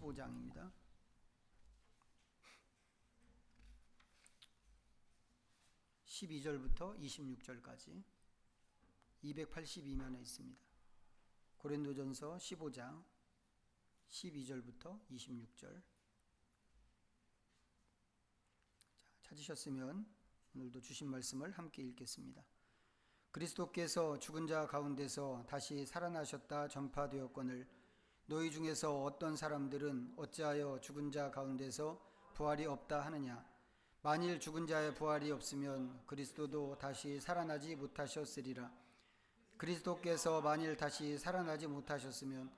15장입니다. (12절부터) (26절까지) 282면에 있습니다. 고린도전서 15장 12절부터 26절. 찾으셨으면 오늘도 주신 말씀을 함께 읽겠습니다. 그리스도께서 죽은 자 가운데서 다시 살아나셨다 전파되었거늘 너희 중에서 어떤 사람들은 어찌하여 죽은 자 가운데서 부활이 없다 하느냐. 만일 죽은 자의 부활이 없으면 그리스도도 다시 살아나지 못하셨으리라. 그리스도께서 만일 다시 살아나지 못하셨으면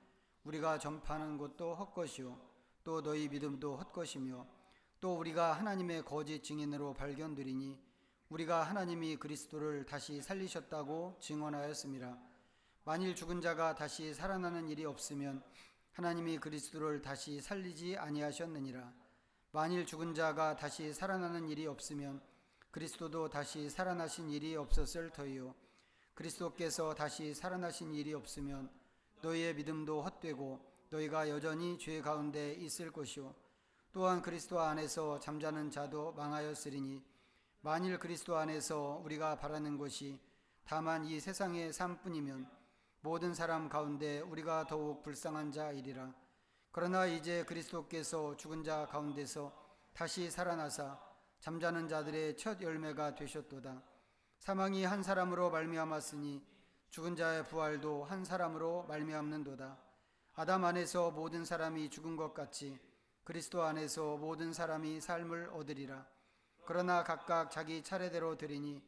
우리가 전파하는 것도 헛것이요 또 너희 믿음도 헛것이며 또 우리가 하나님의 거짓 증인으로 발견되리니 우리가 하나님이 그리스도를 다시 살리셨다고 증언하였습니다. 만일 죽은 자가 다시 살아나는 일이 없으면 하나님이 그리스도를 다시 살리지 아니하셨느니라. 만일 죽은 자가 다시 살아나는 일이 없으면 그리스도도 다시 살아나신 일이 없었을 터이요 그리스도께서 다시 살아나신 일이 없으면 너희의 믿음도 헛되고 너희가 여전히 죄 가운데 있을 것이요 또한 그리스도 안에서 잠자는 자도 망하였으리니 만일 그리스도 안에서 우리가 바라는 것이 다만 이 세상의 삶뿐이면 모든 사람 가운데 우리가 더욱 불쌍한 자이리라. 그러나 이제 그리스도께서 죽은 자 가운데서 다시 살아나사 잠자는 자들의 첫 열매가 되셨도다. 사망이 한 사람으로 말미암았으니 죽은 자의 부활도 한 사람으로 말미암는도다. 아담 안에서 모든 사람이 죽은 것 같이 그리스도 안에서 모든 사람이 삶을 얻으리라. 그러나 각각 자기 차례대로 드리니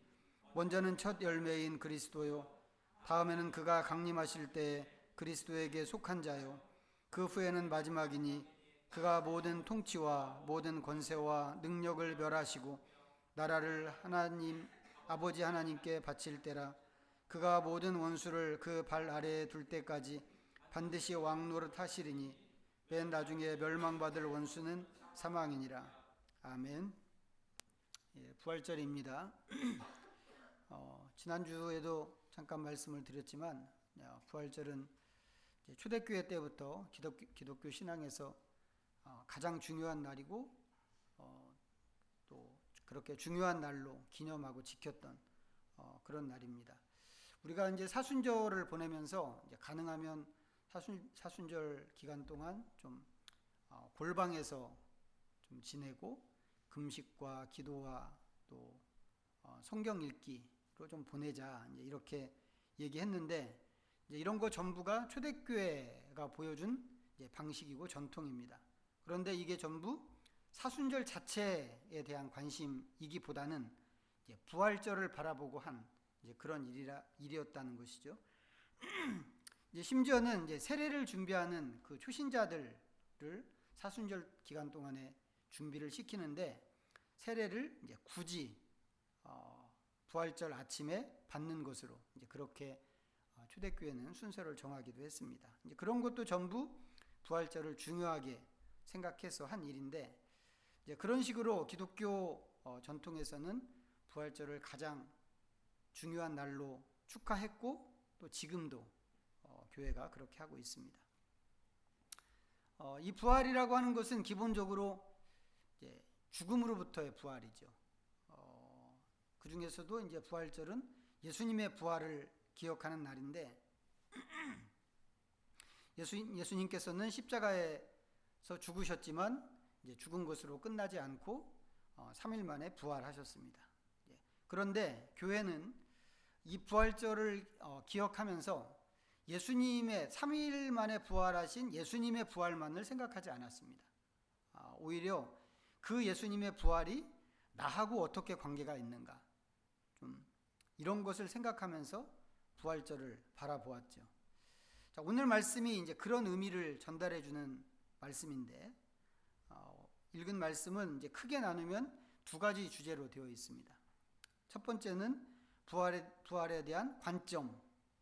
먼저는 첫 열매인 그리스도요 다음에는 그가 강림하실 때에 그리스도에게 속한 자요 그 후에는 마지막이니 그가 모든 통치와 모든 권세와 능력을 멸하시고 나라를 하나님 아버지 하나님께 바칠 때라. 그가 모든 원수를 그 발 아래에 둘 때까지 반드시 왕노릇 하시리니 맨 나중에 멸망받을 원수는 사망이니라. 아멘. 부활절입니다. 지난주에도 잠깐 말씀을 드렸지만 부활절은 초대교회 때부터 기독교 신앙에서 가장 중요한 날이고 또 그렇게 중요한 날로 기념하고 지켰던 그런 날입니다. 우리가 이제 사순절을 보내면서 이제 가능하면 사순절 기간 동안 좀 골방에서 좀 지내고 금식과 기도와 또 성경 읽기로 좀 보내자 이제 이렇게 얘기했는데 이제 이런 거 전부가 초대교회가 보여준 이제 방식이고 전통입니다. 그런데 이게 전부 사순절 자체에 대한 관심이기보다는 이제 부활절을 바라보고 한 이제 그런 일이었다는 것이죠. 이제 심지어는 이제 세례를 준비하는 그 초신자들을 사순절 기간 동안에 준비를 시키는데 세례를 이제 굳이 부활절 아침에 받는 것으로 이제 그렇게 초대교회는 순서를 정하기도 했습니다. 이제 그런 것도 전부 부활절을 중요하게 생각해서 한 일인데 이제 그런 식으로 기독교 전통에서는 부활절을 가장 중요한 날로 축하했고 또 지금도 교회가 그렇게 하고 있습니다. 이 부활이라고 하는 것은 기본적으로 이제 죽음으로부터의 부활이죠. 그 중에서도 이제 부활절은 예수님의 부활을 기억하는 날인데 예수님께서는 십자가에서 죽으셨지만 이제 죽은 것으로 끝나지 않고 3일 만에 부활하셨습니다. 그런데 교회는 이 부활절을 기억하면서 예수님의 3일 만에 부활하신 예수님의 부활만을 생각하지 않았습니다. 오히려 그 예수님의 부활이 나하고 어떻게 관계가 있는가 좀 이런 것을 생각하면서 부활절을 바라보았죠. 자, 오늘 말씀이 이제 그런 의미를 전달해 주는 말씀인데 읽은 말씀은 이제 크게 나누면 두 가지 주제로 되어 있습니다. 첫 번째는 부활에 대한 관점을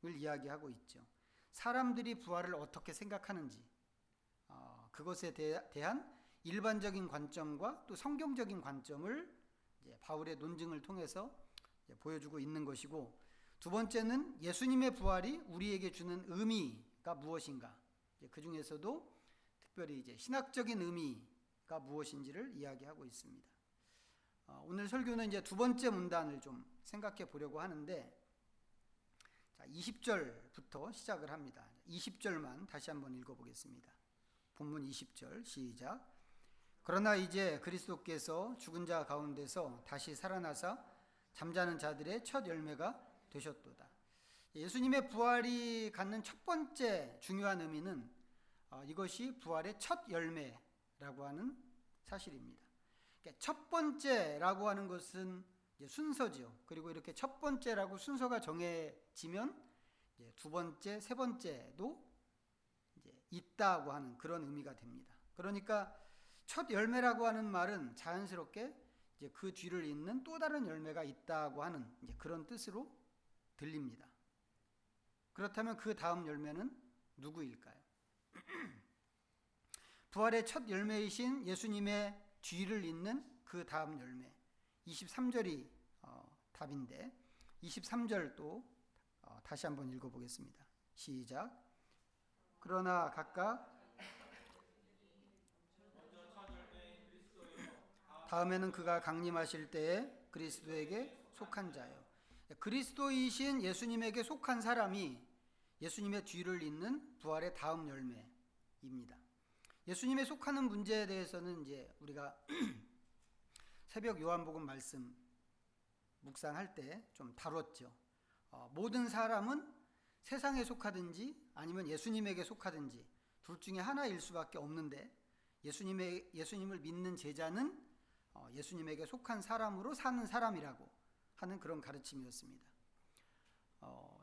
이야기하고 있죠. 사람들이 부활을 어떻게 생각하는지 그것에 대한 일반적인 관점과 또 성경적인 관점을 이제 바울의 논증을 통해서 이제 보여주고 있는 것이고, 두 번째는 예수님의 부활이 우리에게 주는 의미가 무엇인가, 그 중에서도 특별히 이제 신학적인 의미가 무엇인지를 이야기하고 있습니다. 오늘 설교는 이제 두 번째 문단을 좀 생각해 보려고 하는데, 자, 20절부터 시작을 합니다. 20절만 다시 한번 읽어보겠습니다. 본문 20절 시작. 그러나 이제 그리스도께서 죽은 자 가운데서 다시 살아나사 잠자는 자들의 첫 열매가 되셨도다. 예수님의 부활이 갖는 첫 번째 중요한 의미는 이것이 부활의 첫 열매라고 하는 사실입니다. 그러니까 첫 번째라고 하는 것은 이제 순서죠. 그리고 이렇게 첫 번째라고 순서가 정해지면 이제 두 번째, 세 번째도 이제 있다고 하는 그런 의미가 됩니다. 그러니까 첫 열매라고 하는 말은 자연스럽게 이제 그 뒤를 잇는 또 다른 열매가 있다고 하는 이제 그런 뜻으로 들립니다. 그렇다면 그 다음 열매는 누구일까요? 부활의 첫 열매이신 예수님의 뒤를 잇는 그 다음 열매, 23절이 답인데 23절 또 다시 한번 읽어보겠습니다. 시작. 그러나 각각 다음에는 그가 강림하실 때에 그리스도에게 속한 자요. 그리스도이신 예수님에게 속한 사람이 예수님의 뒤를 잇는 부활의 다음 열매입니다. 예수님의 속하는 문제에 대해서는 이제 우리가 새벽 요한복음 말씀 묵상할 때 좀 다뤘죠. 모든 사람은 세상에 속하든지 아니면 예수님에게 속하든지 둘 중에 하나일 수밖에 없는데 예수님을 믿는 제자는 예수님에게 속한 사람으로 사는 사람이라고 하는 그런 가르침이었습니다.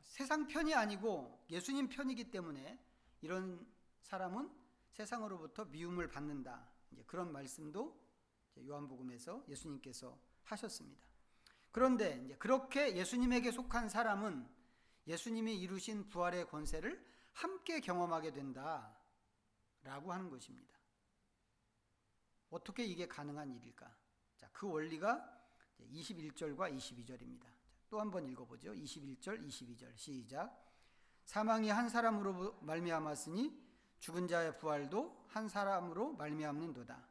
세상 편이 아니고 예수님 편이기 때문에 이런 사람은 세상으로부터 미움을 받는다. 이제 그런 말씀도 요한복음에서 예수님께서 하셨습니다. 그런데 이제 그렇게 예수님에게 속한 사람은 예수님이 이루신 부활의 권세를 함께 경험하게 된다라고 하는 것입니다. 어떻게 이게 가능한 일일까? 자, 그 원리가 21절과 22절입니다. 또 한번 읽어보죠. 21절, 22절 시작. 사망이 한 사람으로 말미암았으니 죽은 자의 부활도 한 사람으로 말미암는도다.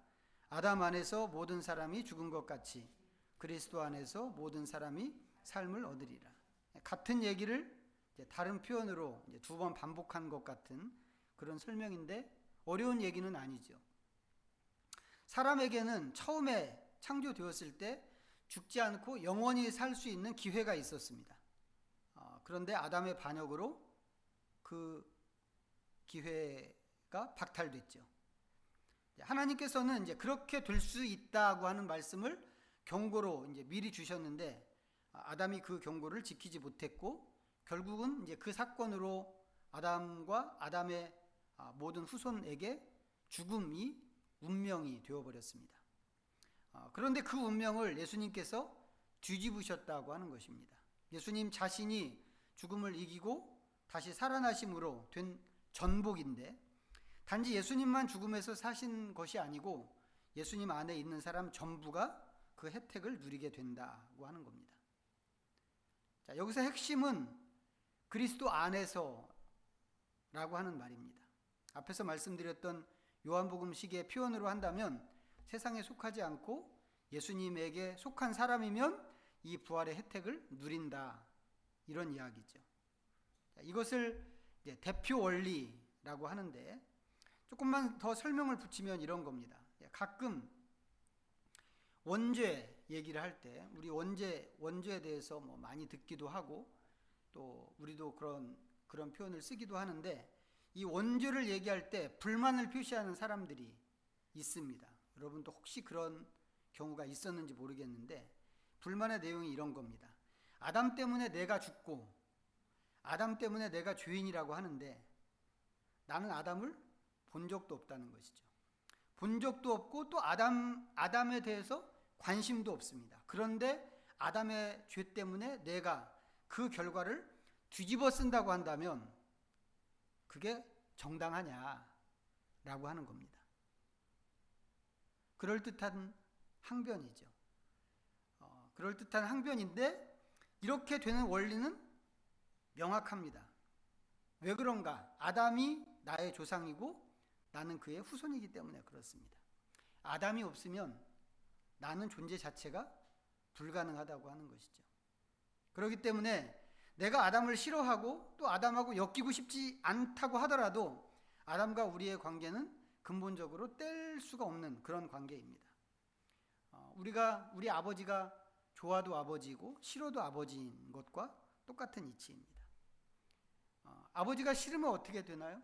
아담 안에서 모든 사람이 죽은 것 같이 그리스도 안에서 모든 사람이 삶을 얻으리라. 같은 얘기를 다른 표현으로 두 번 반복한 것 같은 그런 설명인데 어려운 얘기는 아니죠. 사람에게는 처음에 창조되었을 때 죽지 않고 영원히 살 수 있는 기회가 있었습니다. 그런데 아담의 반역으로 그 기회가 박탈됐죠. 하나님께서는 이제 그렇게 될 수 있다고 하는 말씀을 경고로 이제 미리 주셨는데 아담이 그 경고를 지키지 못했고 결국은 이제 그 사건으로 아담과 아담의 모든 후손에게 죽음이 운명이 되어버렸습니다. 그런데 그 운명을 예수님께서 뒤집으셨다고 하는 것입니다. 예수님 자신이 죽음을 이기고 다시 살아나심으로 된 전복인데 단지 예수님만 죽음에서 사신 것이 아니고 예수님 안에 있는 사람 전부가 그 혜택을 누리게 된다고 하는 겁니다. 자, 여기서 핵심은 그리스도 안에서라고 하는 말입니다. 앞에서 말씀드렸던 요한복음식의 표현으로 한다면 세상에 속하지 않고 예수님에게 속한 사람이면 이 부활의 혜택을 누린다, 이런 이야기죠. 자, 이것을 이제 대표 원리라고 하는데 조금만 더 설명을 붙이면 이런 겁니다. 가끔 원죄 얘기를 할 때 우리 원죄에 대해서 뭐 많이 듣기도 하고 또 우리도 그런 표현을 쓰기도 하는데 이 원죄를 얘기할 때 불만을 표시하는 사람들이 있습니다. 여러분도 혹시 그런 경우가 있었는지 모르겠는데 불만의 내용이 이런 겁니다. 아담 때문에 내가 죽고 아담 때문에 내가 죄인이라고 하는데 나는 아담을 본 적도 없다는 것이죠. 본 적도 없고 또 아담에 대해서 관심도 없습니다. 그런데 아담의 죄 때문에 내가 그 결과를 뒤집어 쓴다고 한다면 그게 정당하냐라고 하는 겁니다. 그럴듯한 항변이죠. 그럴듯한 항변인데 이렇게 되는 원리는 명확합니다. 왜 그런가? 아담이 나의 조상이고 나는 그의 후손이기 때문에 그렇습니다. 아담이 없으면 나는 존재 자체가 불가능하다고 하는 것이죠. 그렇기 때문에 내가 아담을 싫어하고 또 아담하고 엮이고 싶지 않다고 하더라도 아담과 우리의 관계는 근본적으로 뗄 수가 없는 그런 관계입니다. 우리 아버지가 좋아도 아버지이고 싫어도 아버지인 것과 똑같은 이치입니다. 아버지가 싫으면 어떻게 되나요?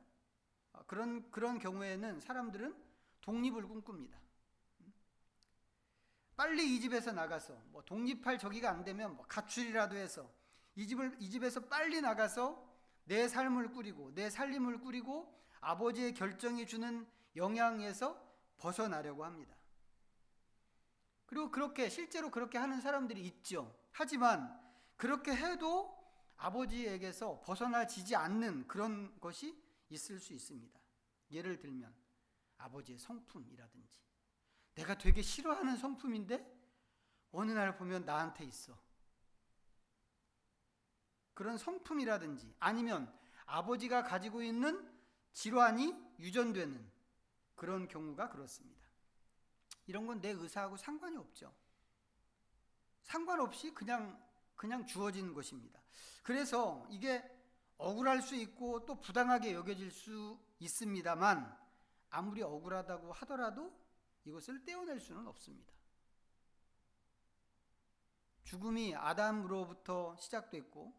그런 경우에는 사람들은 독립을 꿈꿉니다. 빨리 이 집에서 나가서 독립할 저기가 안 되면 가출이라도 해서 이 집에서 빨리 나가서 내 삶을 꾸리고 내 살림을 꾸리고 아버지의 결정이 주는 영향에서 벗어나려고 합니다. 그리고 실제로 그렇게 하는 사람들이 있죠. 하지만 그렇게 해도 아버지에게서 벗어나지지 않는 그런 것이 있을 수 있습니다. 예를 들면 아버지의 성품이라든지, 내가 되게 싫어하는 성품인데 어느 날 보면 나한테 있어. 그런 성품이라든지, 아니면 아버지가 가지고 있는 질환이 유전되는 그런 경우가 그렇습니다. 이런 건 내 의사하고 상관이 없죠. 상관없이 그냥 주어진 것입니다. 그래서 이게 억울할 수 있고 또 부당하게 여겨질 수 있습니다만, 아무리 억울하다고 하더라도 이것을 떼어낼 수는 없습니다. 죽음이 아담으로부터 시작됐고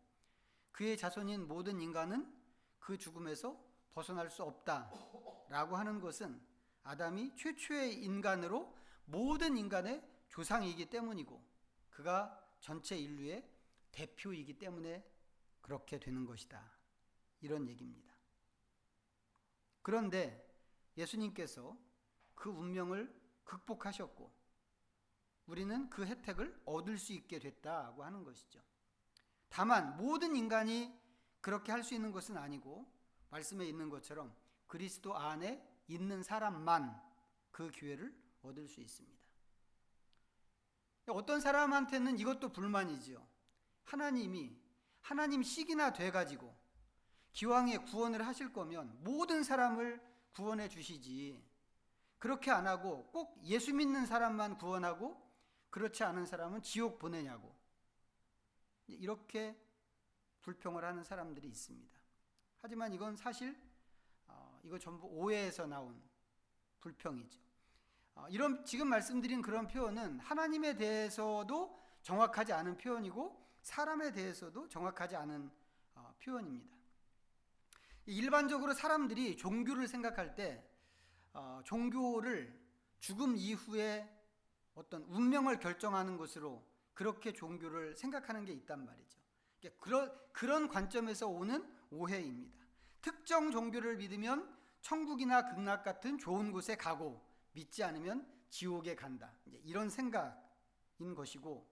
그의 자손인 모든 인간은 그 죽음에서 벗어날 수 없다라고 하는 것은 아담이 최초의 인간으로 모든 인간의 조상이기 때문이고 그가 전체 인류의 대표이기 때문에 그렇게 되는 것이다, 이런 얘기입니다. 그런데 예수님께서 그 운명을 극복하셨고 우리는 그 혜택을 얻을 수 있게 됐다고 하는 것이죠. 다만 모든 인간이 그렇게 할 수 있는 것은 아니고, 말씀에 있는 것처럼 그리스도 안에 있는 사람만 그 기회를 얻을 수 있습니다. 어떤 사람한테는 이것도 불만이지요. 하나님식이나 돼가지고 기왕에 구원을 하실 거면 모든 사람을 구원해 주시지, 그렇게 안 하고 꼭 예수 믿는 사람만 구원하고 그렇지 않은 사람은 지옥 보내냐고, 이렇게 불평을 하는 사람들이 있습니다. 하지만 이건 사실 이거 전부 오해에서 나온 불평이죠. 지금 말씀드린 그런 표현은 하나님에 대해서도 정확하지 않은 표현이고 사람에 대해서도 정확하지 않은 표현입니다. 일반적으로 사람들이 종교를 생각할 때 종교를 죽음 이후에 어떤 운명을 결정하는 것으로 그렇게 종교를 생각하는 게 있단 말이죠. 그런 관점에서 오는 오해입니다. 특정 종교를 믿으면 천국이나 극락 같은 좋은 곳에 가고 믿지 않으면 지옥에 간다, 이런 생각인 것이고,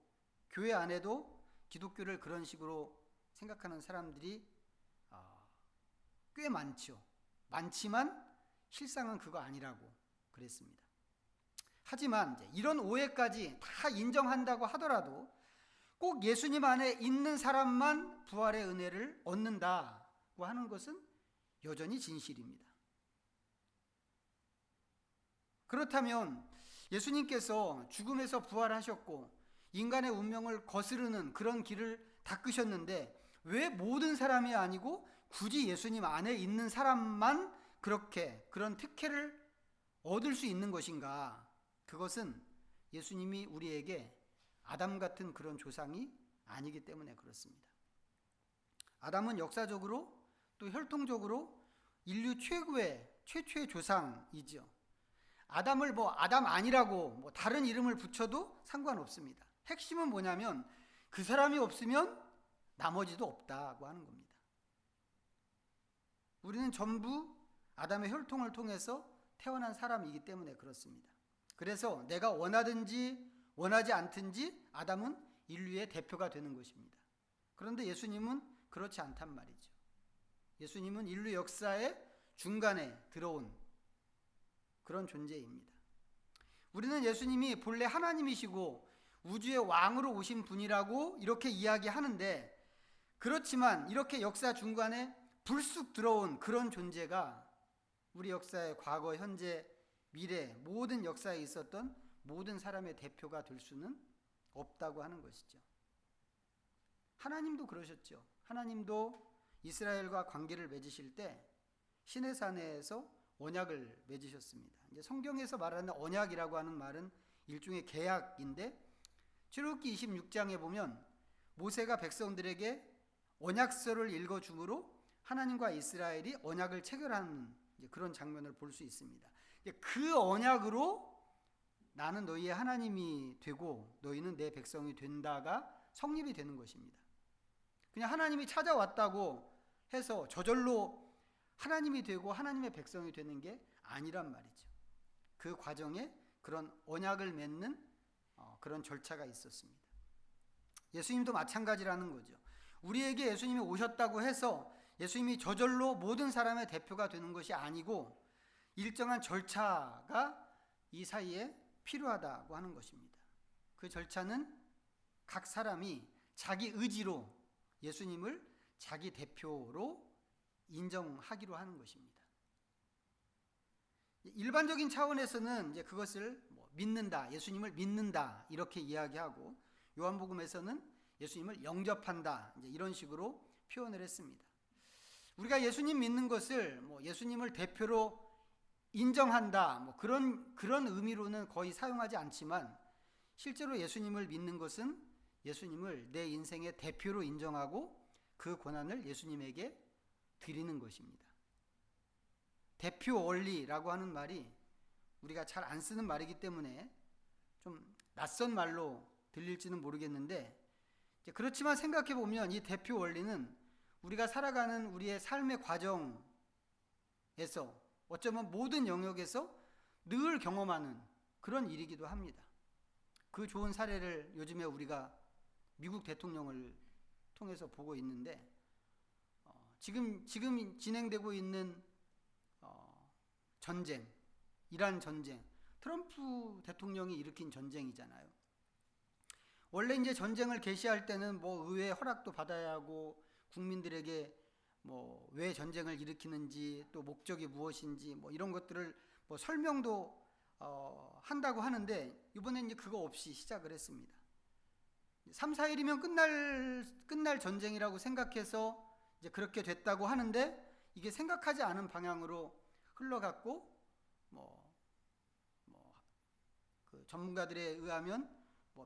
교회 안에도 기독교를 그런 식으로 생각하는 사람들이 꽤 많죠. 많지만 실상은 그거 아니라고 그랬습니다. 하지만 이런 오해까지 다 인정한다고 하더라도 꼭 예수님 안에 있는 사람만 부활의 은혜를 얻는다고 하는 것은 여전히 진실입니다. 그렇다면 예수님께서 죽음에서 부활하셨고 인간의 운명을 거스르는 그런 길을 닦으셨는데 왜 모든 사람이 아니고 굳이 예수님 안에 있는 사람만 그런 특혜를 얻을 수 있는 것인가? 그것은 예수님이 우리에게 아담 같은 그런 조상이 아니기 때문에 그렇습니다. 아담은 역사적으로 또 혈통적으로 인류 최초의 조상이죠. 아담을 아담 아니라고 다른 이름을 붙여도 상관없습니다. 핵심은 뭐냐면 그 사람이 없으면 나머지도 없다고 하는 겁니다. 우리는 전부 아담의 혈통을 통해서 태어난 사람이기 때문에 그렇습니다. 그래서 내가 원하든지 원하지 않든지 아담은 인류의 대표가 되는 것입니다. 그런데 예수님은 그렇지 않단 말이죠. 예수님은 인류 역사의 중간에 들어온 그런 존재입니다. 우리는 예수님이 본래 하나님이시고 우주의 왕으로 오신 분이라고 이렇게 이야기하는데, 그렇지만 이렇게 역사 중간에 불쑥 들어온 그런 존재가 우리 역사의 과거, 현재, 미래 모든 역사에 있었던 모든 사람의 대표가 될 수는 없다고 하는 것이죠. 하나님도 그러셨죠. 하나님도 이스라엘과 관계를 맺으실 때 시내산에서 언약을 맺으셨습니다. 이제 성경에서 말하는 언약이라고 하는 말은 일종의 계약인데, 출애굽기 26장에 보면 모세가 백성들에게 언약서를 읽어주므로 하나님과 이스라엘이 언약을 체결하는 그런 장면을 볼 수 있습니다. 그 언약으로 나는 너희의 하나님이 되고 너희는 내 백성이 된다가 성립이 되는 것입니다. 그냥 하나님이 찾아왔다고 해서 저절로 하나님이 되고 하나님의 백성이 되는 게 아니란 말이죠. 그 과정에 그런 언약을 맺는 그런 절차가 있었습니다. 예수님도 마찬가지라는 거죠. 우리에게 예수님이 오셨다고 해서 예수님이 저절로 모든 사람의 대표가 되는 것이 아니고 일정한 절차가 이 사이에 필요하다고 하는 것입니다. 그 절차는 각 사람이 자기 의지로 예수님을 자기 대표로 인정하기로 하는 것입니다. 일반적인 차원에서는 이제 그것을 믿는다, 예수님을 믿는다 이렇게 이야기하고, 요한복음에서는 예수님을 영접한다 이제 이런 식으로 표현을 했습니다. 우리가 예수님 믿는 것을 예수님을 대표로 인정한다 그런 의미로는 거의 사용하지 않지만, 실제로 예수님을 믿는 것은 예수님을 내 인생의 대표로 인정하고 그 권한을 예수님에게 드리는 것입니다. 대표 원리라고 하는 말이 우리가 잘 안 쓰는 말이기 때문에 좀 낯선 말로 들릴지는 모르겠는데, 그렇지만 생각해 보면 이 대표 원리는 우리가 살아가는 우리의 삶의 과정에서 어쩌면 모든 영역에서 늘 경험하는 그런 일이기도 합니다. 그 좋은 사례를 요즘에 우리가 미국 대통령을 통해서 보고 있는데, 지금 진행되고 있는 전쟁, 이란 전쟁, 트럼프 대통령이 일으킨 전쟁이잖아요. 원래 이제 전쟁을 개시할 때는 의회 허락도 받아야 하고, 국민들에게 왜 전쟁을 일으키는지, 또 목적이 무엇인지 이런 것들을 설명도 한다고 하는데, 이번엔 이제 그거 없이 시작을 했습니다. 3, 4일이면 끝날 전쟁이라고 생각해서 이제 그렇게 됐다고 하는데, 이게 생각하지 않은 방향으로 흘러갔고, 그 전문가들에 의하면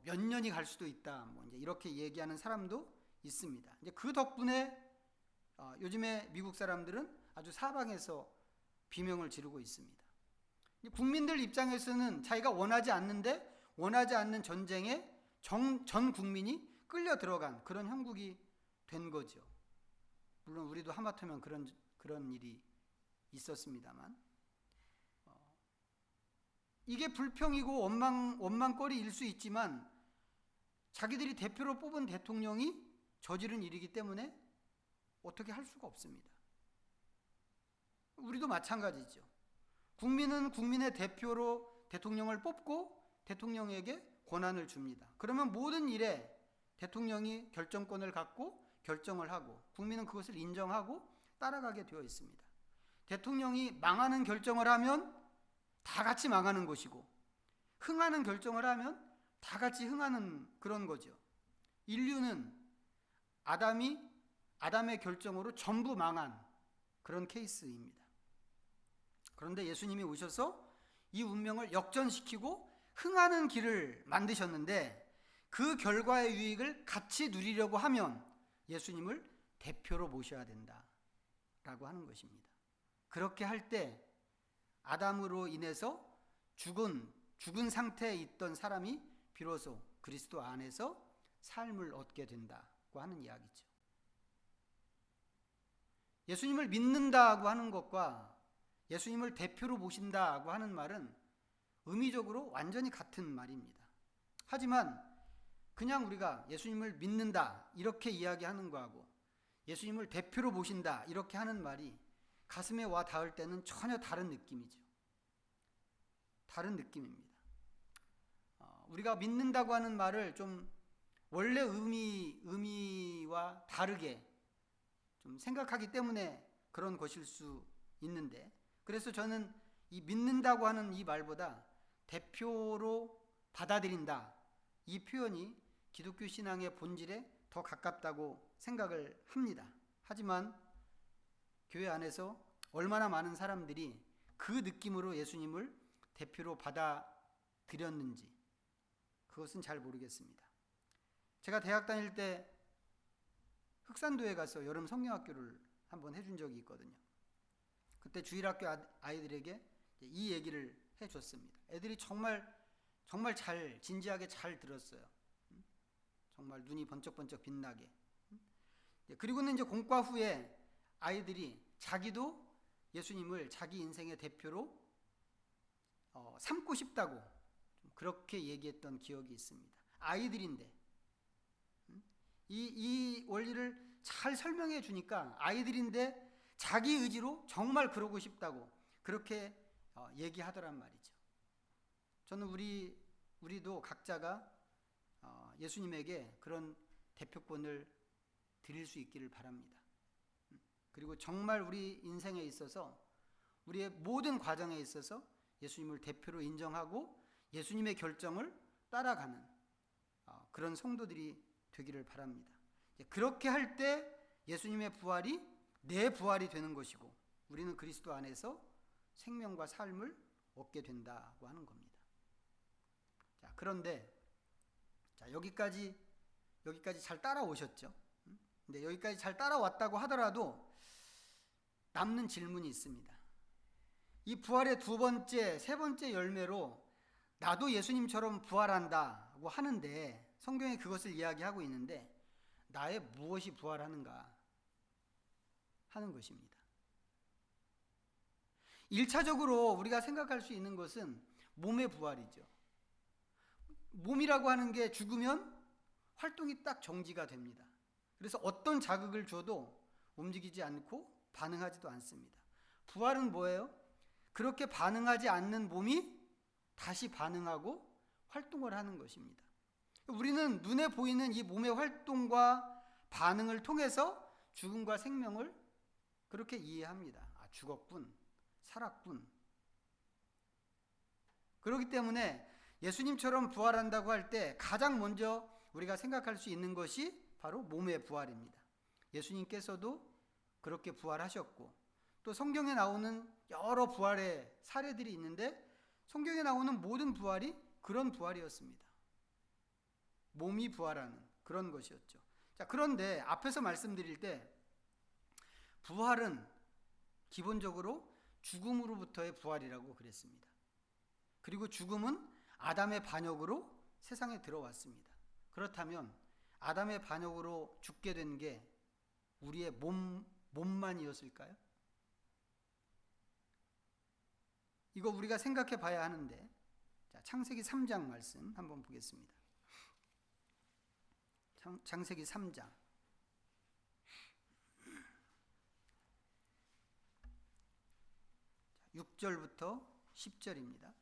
몇 년이 갈 수도 있다, 이제 이렇게 얘기하는 사람도 있습니다. 이제 그 덕분에 요즘에 미국 사람들은 아주 사방에서 비명을 지르고 있습니다. 국민들 입장에서는 자기가 원하지 않는 전쟁에 전 국민이 끌려 들어간 그런 형국이 된 거죠. 물론 우리도 하마터면 그런 일이 있었습니다만, 이게 불평이고 원망거리일 수 있지만 자기들이 대표로 뽑은 대통령이 저지른 일이기 때문에 어떻게 할 수가 없습니다. 우리도 마찬가지죠. 국민은 국민의 대표로 대통령을 뽑고 대통령에게 권한을 줍니다. 그러면 모든 일에 대통령이 결정권을 갖고 결정을 하고, 국민은 그것을 인정하고 따라가게 되어 있습니다. 대통령이 망하는 결정을 하면 다 같이 망하는 것이고, 흥하는 결정을 하면 다 같이 흥하는 그런 거죠. 인류는 아담의 결정으로 전부 망한 그런 케이스입니다. 그런데 예수님이 오셔서 이 운명을 역전시키고 흥하는 길을 만드셨는데, 그 결과의 유익을 같이 누리려고 하면 예수님을 대표로 모셔야 된다라고 하는 것입니다. 그렇게 할 때 아담으로 인해서 죽은 상태에 있던 사람이 비로소 그리스도 안에서 삶을 얻게 된다고 하는 이야기죠. 예수님을 믿는다고 하는 것과 예수님을 대표로 모신다고 하는 말은 의미적으로 완전히 같은 말입니다. 하지만 그냥 우리가 예수님을 믿는다 이렇게 이야기하는 거하고 예수님을 대표로 모신다 이렇게 하는 말이 가슴에 와 닿을 때는 전혀 다른 느낌이죠. 다른 느낌입니다. 우리가 믿는다고 하는 말을 좀 원래 의미와 다르게 좀 생각하기 때문에 그런 것일 수 있는데, 그래서 저는 이 믿는다고 하는 이 말보다 대표로 받아들인다, 이 표현이 기독교 신앙의 본질에 더 가깝다고 생각을 합니다. 하지만 교회 안에서 얼마나 많은 사람들이 그 느낌으로 예수님을 대표로 받아들였는지 그것은 잘 모르겠습니다. 제가 대학 다닐 때 흑산도에 가서 여름 성경학교를 한번 해준 적이 있거든요. 그때 주일학교 아이들에게 이 얘기를 해줬습니다. 애들이 정말 잘 진지하게 잘 들었어요. 정말 눈이 번쩍번쩍 빛나게. 그리고는 이제 공과 후에 아이들이 자기도 예수님을 자기 인생의 대표로 삼고 싶다고 그렇게 얘기했던 기억이 있습니다. 아이들인데 이 원리를 잘 설명해 주니까 아이들인데 자기 의지로 정말 그러고 싶다고 그렇게 얘기하더란 말이죠. 저는 우리도 각자가 예수님에게 그런 대표권을 드릴 수 있기를 바랍니다. 그리고 정말 우리 인생에 있어서 우리의 모든 과정에 있어서 예수님을 대표로 인정하고 예수님의 결정을 따라가는 그런 성도들이 되기를 바랍니다. 그렇게 할 때 예수님의 부활이 내 부활이 되는 것이고 우리는 그리스도 안에서 생명과 삶을 얻게 된다고 하는 겁니다. 자, 그런데 여기까지 잘 따라오셨죠? 근데 여기까지 잘 따라왔다고 하더라도 남는 질문이 있습니다. 이 부활의 두 번째, 세 번째 열매로 나도 예수님처럼 부활한다고 하는데 성경에 그것을 이야기하고 있는데 나의 무엇이 부활하는가 하는 것입니다. 1차적으로 우리가 생각할 수 있는 것은 몸의 부활이죠. 몸이라고 하는 게 죽으면 활동이 딱 정지가 됩니다. 그래서 어떤 자극을 줘도 움직이지 않고 반응하지도 않습니다. 부활은 뭐예요? 그렇게 반응하지 않는 몸이 다시 반응하고 활동을 하는 것입니다. 우리는 눈에 보이는 이 몸의 활동과 반응을 통해서 죽음과 생명을 그렇게 이해합니다. 죽었군, 살았군. 그렇기 때문에 예수님처럼 부활한다고 할 때 가장 먼저 우리가 생각할 수 있는 것이 바로 몸의 부활입니다. 예수님께서도 그렇게 부활하셨고 또 성경에 나오는 여러 부활의 사례들이 있는데 성경에 나오는 모든 부활이 그런 부활이었습니다. 몸이 부활하는 그런 것이었죠. 자, 그런데 앞에서 말씀드릴 때 부활은 기본적으로 죽음으로부터의 부활이라고 그랬습니다. 그리고 죽음은 아담의 반역으로 세상에 들어왔습니다. 그렇다면 아담의 반역으로 죽게 된 게 우리의 몸만이었을까요? 이거 우리가 생각해 봐야 하는데, 자, 창세기 3장 말씀 한번 보겠습니다. 창세기 3장 6절부터 10절입니다.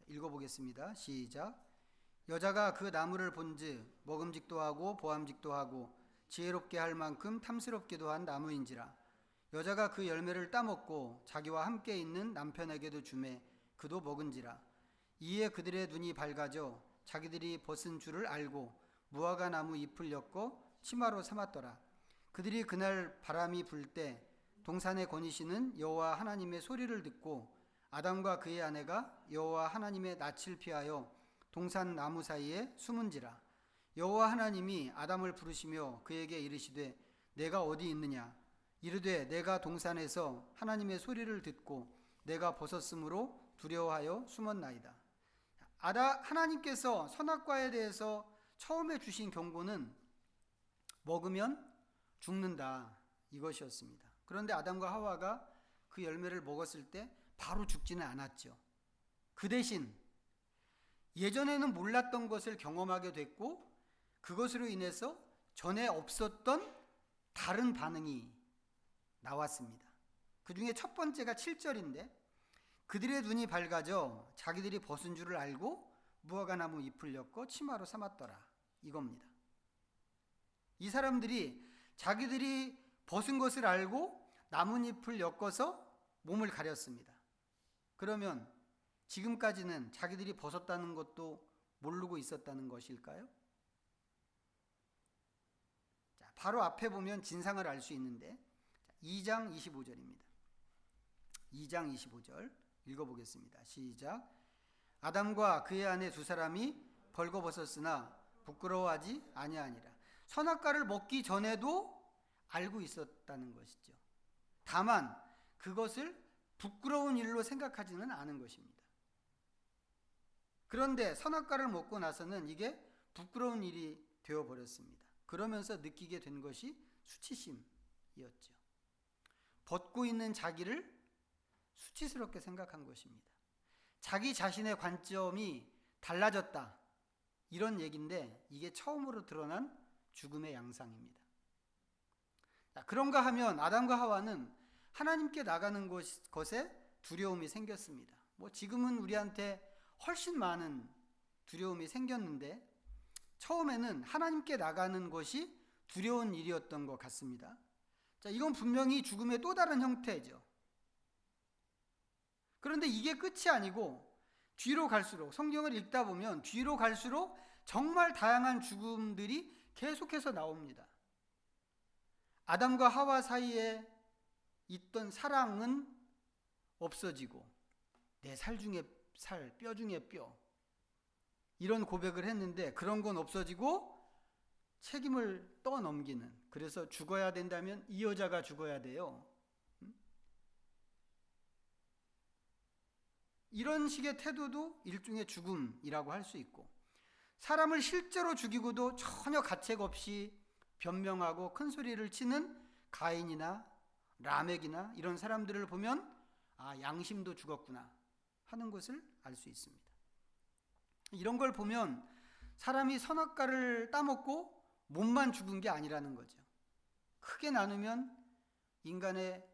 읽어보겠습니다. 시작. 여자가 그 나무를 본즉 먹음직도 하고 보암직도 하고 지혜롭게 할 만큼 탐스럽기도 한 나무인지라. 여자가 그 열매를 따먹고 자기와 함께 있는 남편에게도 주매 그도 먹은지라. 이에 그들의 눈이 밝아져 자기들이 벗은 줄을 알고 무화과 나무 잎을 엮어 치마로 삼았더라. 그들이 그날 바람이 불 때 동산에 거니시는 여호와 하나님의 소리를 듣고 아담과 그의 아내가 여호와 하나님의 낯을 피하여 동산 나무 사이에 숨은지라. 여호와 하나님이 아담을 부르시며 그에게 이르시되 내가 어디 있느냐. 이르되 내가 동산에서 하나님의 소리를 듣고 내가 벗었으므로 두려워하여 숨었나이다. 하나님께서 선악과에 대해서 처음에 주신 경고는 먹으면 죽는다, 이것이었습니다. 그런데 아담과 하와가 그 열매를 먹었을 때 바로 죽지는 않았죠. 그 대신 예전에는 몰랐던 것을 경험하게 됐고 그것으로 인해서 전에 없었던 다른 반응이 나왔습니다. 그 중에 첫 번째가 7절인데 그들의 눈이 밝아져 자기들이 벗은 줄을 알고 무화과나무 잎을 엮어 치마로 삼았더라, 이겁니다. 이 사람들이 자기들이 벗은 것을 알고 나뭇잎을 엮어서 몸을 가렸습니다. 그러면 지금까지는 자기들이 벗었다는 것도 모르고 있었다는 것일까요? 자, 바로 앞에 보면 진상을 알 수 있는데 2장 25절입니다. 2장 25절 읽어보겠습니다. 시작. 아담과 그의 아내 두 사람이 벌거벗었으나 부끄러워하지 아니하니라. 선악과를 먹기 전에도 알고 있었다는 것이죠. 다만 그것을 부끄러운 일로 생각하지는 않은 것입니다. 그런데 선악과를 먹고 나서는 이게 부끄러운 일이 되어버렸습니다. 그러면서 느끼게 된 것이 수치심이었죠. 벗고 있는 자기를 수치스럽게 생각한 것입니다. 자기 자신의 관점이 달라졌다, 이런 얘기인데 이게 처음으로 드러난 죽음의 양상입니다. 그런가 하면 아담과 하와는 하나님께 나가는 것에 두려움이 생겼습니다. 지금은 우리한테 훨씬 많은 두려움이 생겼는데 처음에는 하나님께 나가는 것이 두려운 일이었던 것 같습니다. 자, 이건 분명히 죽음의 또 다른 형태죠. 그런데 이게 끝이 아니고 뒤로 갈수록, 성경을 읽다 보면 뒤로 갈수록 정말 다양한 죽음들이 계속해서 나옵니다. 아담과 하와 사이에 있던 사랑은 없어지고 내 살 중에 살, 뼈 중에 뼈, 이런 고백을 했는데 그런 건 없어지고 책임을 떠넘기는, 그래서 죽어야 된다면 이 여자가 죽어야 돼요, 이런 식의 태도도 일종의 죽음이라고 할 수 있고, 사람을 실제로 죽이고도 전혀 가책 없이 변명하고 큰 소리를 치는 가인이나 라멕이나 이런 사람들을 보면 양심도 죽었구나 하는 것을 알 수 있습니다. 이런 걸 보면 사람이 선악과를 따먹고 몸만 죽은 게 아니라는 거죠. 크게 나누면 인간의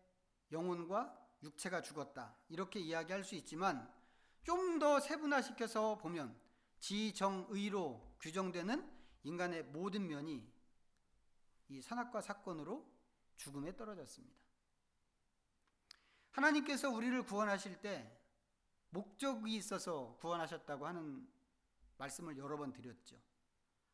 영혼과 육체가 죽었다, 이렇게 이야기할 수 있지만 좀 더 세분화시켜서 보면 지정의로 규정되는 인간의 모든 면이 이 선악과 사건으로 죽음에 떨어졌습니다. 하나님께서 우리를 구원하실 때 목적이 있어서 구원하셨다고 하는 말씀을 여러 번 드렸죠.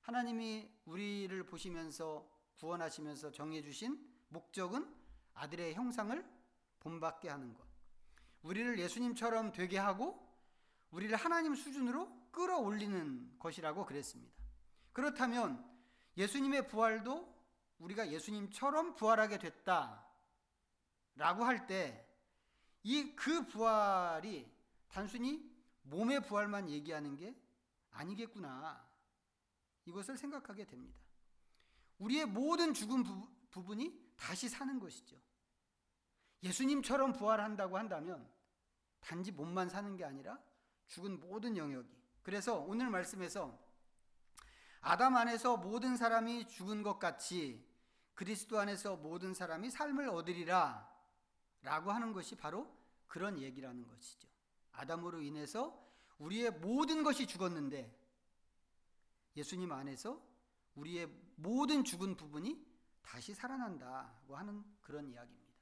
하나님이 우리를 보시면서 구원하시면서 정해주신 목적은 아들의 형상을 본받게 하는 것, 우리를 예수님처럼 되게 하고 우리를 하나님 수준으로 끌어올리는 것이라고 그랬습니다. 그렇다면 예수님의 부활도 우리가 예수님처럼 부활하게 됐다라고 할 때 그 부활이 단순히 몸의 부활만 얘기하는 게 아니겠구나, 이것을 생각하게 됩니다. 우리의 모든 죽은 부분이 다시 사는 것이죠. 예수님처럼 부활한다고 한다면 단지 몸만 사는 게 아니라 죽은 모든 영역이, 그래서 오늘 말씀에서 아담 안에서 모든 사람이 죽은 것 같이 그리스도 안에서 모든 사람이 삶을 얻으리라 라고 하는 것이 바로 그런 얘기라는 것이죠. 아담으로 인해서 우리의 모든 것이 죽었는데 예수님 안에서 우리의 모든 죽은 부분이 다시 살아난다고 하는 그런 이야기입니다.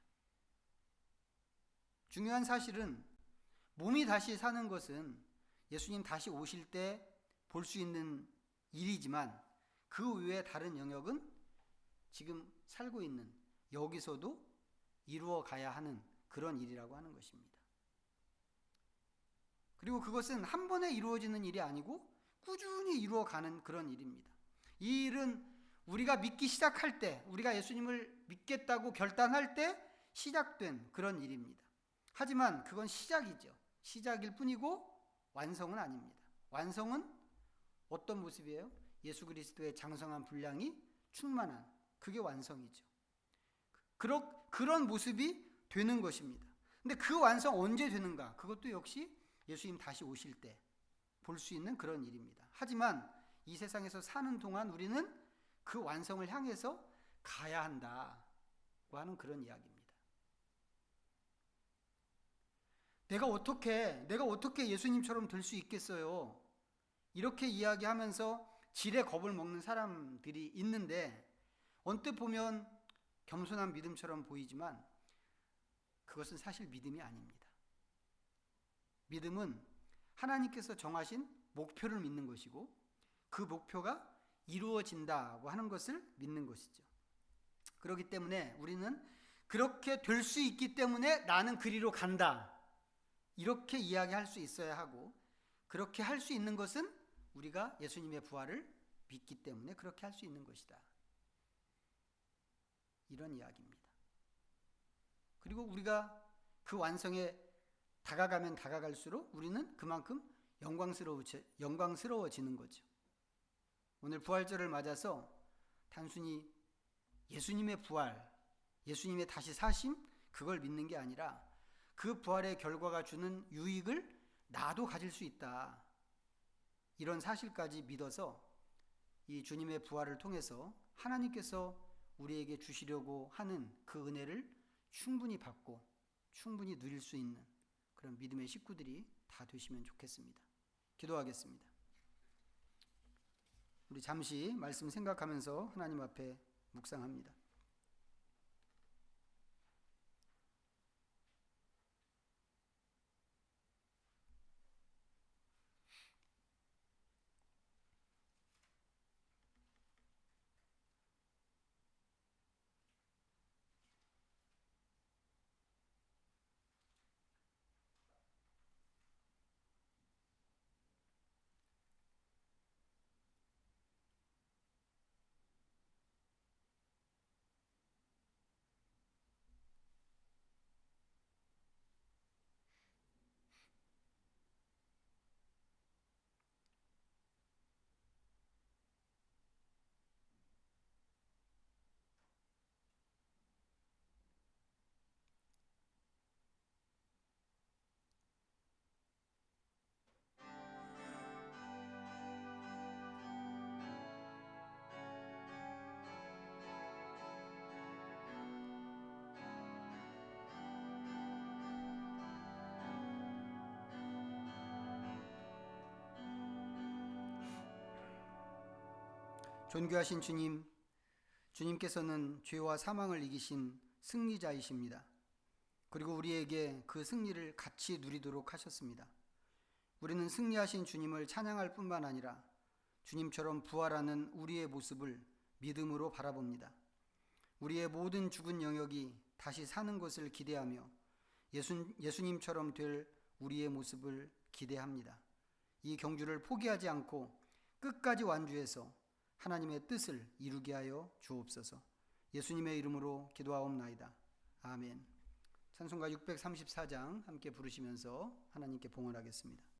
중요한 사실은 몸이 다시 사는 것은 예수님 다시 오실 때 볼 수 있는 일이지만 그 외에 다른 영역은 지금 살고 있는 여기서도 이루어 가야 하는 그런 일이라고 하는 것입니다. 그리고 그것은 한 번에 이루어지는 일이 아니고 꾸준히 이루어가는 그런 일입니다. 이 일은 우리가 믿기 시작할 때, 우리가 예수님을 믿겠다고 결단할 때 시작된 그런 일입니다. 하지만 그건 시작이죠. 시작일 뿐이고 완성은 아닙니다. 완성은 어떤 모습이에요? 예수 그리스도의 장성한 분량이 충만한, 그게 완성이죠. 그런 모습이 되는 것입니다. 근데 그 완성 언제 되는가? 그것도 역시 예수님 다시 오실 때 볼 수 있는 그런 일입니다. 하지만 이 세상에서 사는 동안 우리는 그 완성을 향해서 가야 한다고 하는 그런 이야기입니다. 내가 어떻게 예수님처럼 될 수 있겠어요? 이렇게 이야기하면서 지레 겁을 먹는 사람들이 있는데, 언뜻 보면 겸손한 믿음처럼 보이지만 그것은 사실 믿음이 아닙니다. 믿음은 하나님께서 정하신 목표를 믿는 것이고 그 목표가 이루어진다고 하는 것을 믿는 것이죠. 그렇기 때문에 우리는 그렇게 될 수 있기 때문에 나는 그리로 간다, 이렇게 이야기할 수 있어야 하고, 그렇게 할 수 있는 것은 우리가 예수님의 부활을 믿기 때문에 그렇게 할 수 있는 것이다, 이런 이야기입니다. 그리고 우리가 그 완성에 다가가면 다가갈수록 우리는 그만큼 영광스러워지는 거죠. 오늘 부활절을 맞아서 단순히 예수님의 부활, 예수님의 다시 사심, 그걸 믿는 게 아니라 그 부활의 결과가 주는 유익을 나도 가질 수 있다, 이런 사실까지 믿어서 이 주님의 부활을 통해서 하나님께서 우리에게 주시려고 하는 그 은혜를 충분히 받고 충분히 누릴 수 있는 그런 믿음의 식구들이 다 되시면 좋겠습니다. 기도하겠습니다. 우리 잠시 말씀 생각하면서 하나님 앞에 묵상합니다. 존귀하신 주님, 주님께서는 죄와 사망을 이기신 승리자이십니다. 그리고 우리에게 그 승리를 같이 누리도록 하셨습니다. 우리는 승리하신 주님을 찬양할 뿐만 아니라 주님처럼 부활하는 우리의 모습을 믿음으로 바라봅니다. 우리의 모든 죽은 영역이 다시 사는 것을 기대하며 예수님처럼 될 우리의 모습을 기대합니다. 이 경주를 포기하지 않고 끝까지 완주해서 하나님의 뜻을 이루게 하여 주옵소서. 예수님의 이름으로 기도하옵나이다. 아멘. 찬송가 634장 함께 부르시면서 하나님께 봉헌하겠습니다.